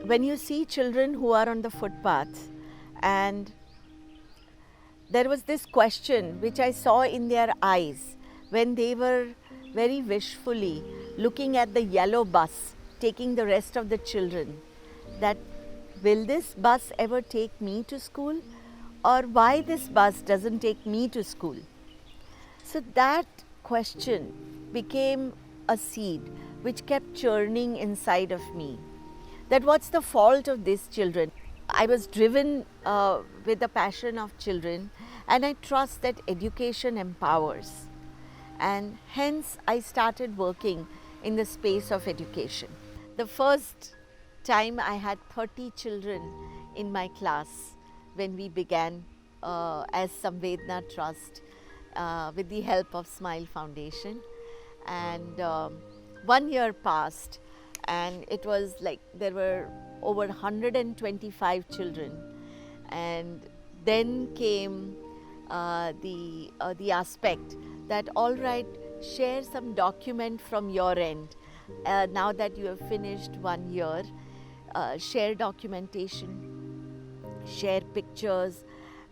when you see children who are on the footpath, and there was this question which I saw in their eyes when they were very wishfully looking at the yellow bus taking the rest of the children, that will this bus ever take me to school, or why this bus doesn't take me to school? So that question became a seed which kept churning inside of me, that what's the fault of these children? I was driven with the passion of children, and I trust that education empowers, and hence I started working in the space of education. The first time I had 30 children in my class when we began as Samvedana Trust with the help of Smile Foundation, and 1 year passed, and it was like there were over 125 children, and then came the aspect that all right, share some document from your end now that you have finished 1 year, share documentation, share pictures,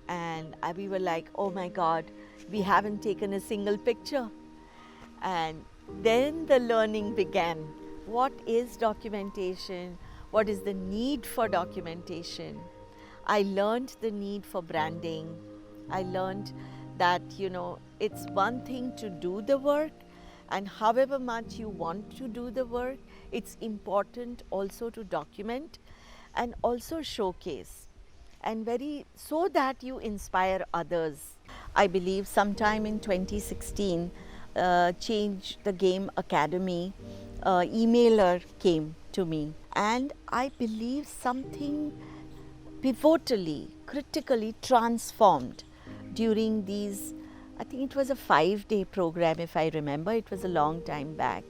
and we were like, oh my God, we haven't taken a single picture. And then the learning began. What is documentation? What is the need for documentation? I learned the need for branding. I learned that, it's one thing to do the work, and however much you want to do the work, it's important also to document and also showcase, and so that you inspire others. I believe sometime in 2016, Change the Game Academy emailer came to me, and I believe something pivotally, critically transformed during these, I think it was a 5-day program if I remember, it was a long time back.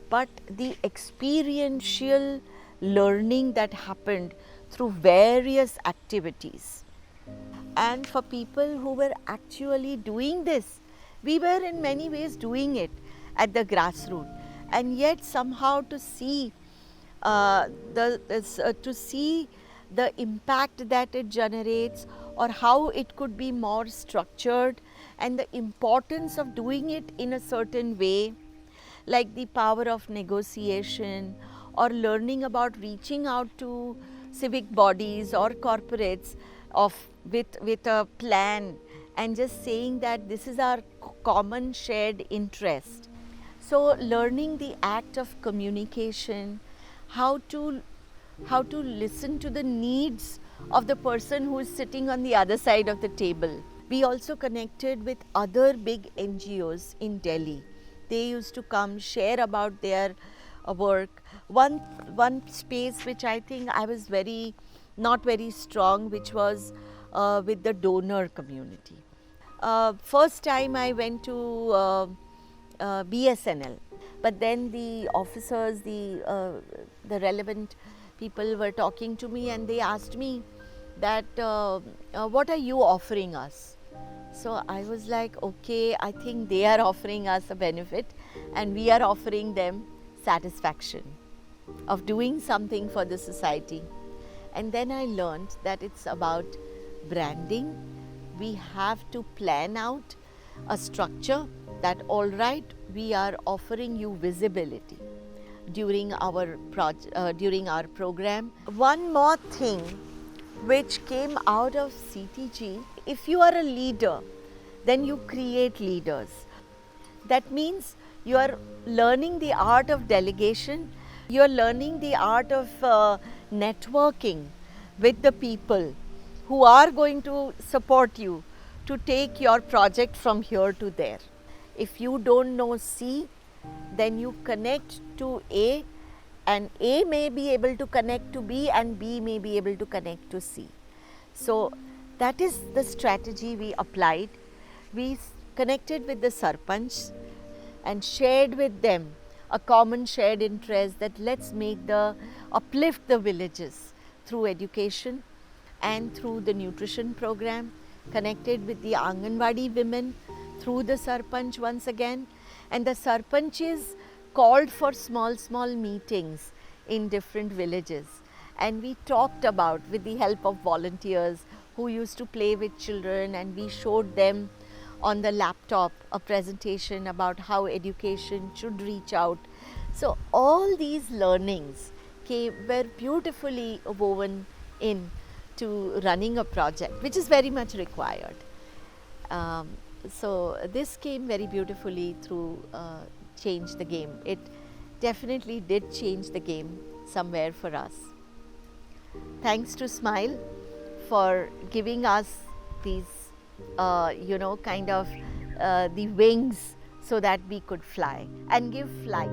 But the experiential learning that happened through various activities. And for people who were actually doing this, we were in many ways doing it at the grassroots, and yet somehow to see the impact that it generates, or how it could be more structured, and the importance of doing it in a certain way, like the power of negotiation, or learning about reaching out to civic bodies or corporates with a plan, and just saying that this is our common shared interest. So learning the act of communication, how to listen to the needs of the person who is sitting on the other side of the table. We also connected with other big NGOs in Delhi. They used to come share about their work. One space which I think I was not very strong, which was with the donor community. First time I went to BSNL, but then the officers, the relevant people were talking to me, and they asked me that what are you offering us? So I was like, okay, I think they are offering us a benefit, and we are offering them satisfaction of doing something for the society. And then I learned that it's about branding. We have to plan out a structure that, all right, we are offering you visibility during our program. One more thing which came out of CTG, if you are a leader, then you create leaders. That means you are learning the art of delegation, you are learning the art of networking with the people who are going to support you to take your project from here to there. If you don't know C, then you connect to A, and A may be able to connect to B, and B may be able to connect to C. So that is the strategy we applied. We connected with the Sarpanch and shared with them a common shared interest that let's uplift the villages through education and through the nutrition program, connected with the Anganwadi women through the Sarpanch once again, and the Sarpanches called for small meetings in different villages, and we talked about, with the help of volunteers who used to play with children, and we showed them on the laptop a presentation about how education should reach out. So all these learnings were beautifully woven in to running a project, which is very much required. So this came very beautifully through Change the Game. It definitely did change the game somewhere for us. Thanks to Smile for giving us these, kind of the wings so that we could fly and give flight.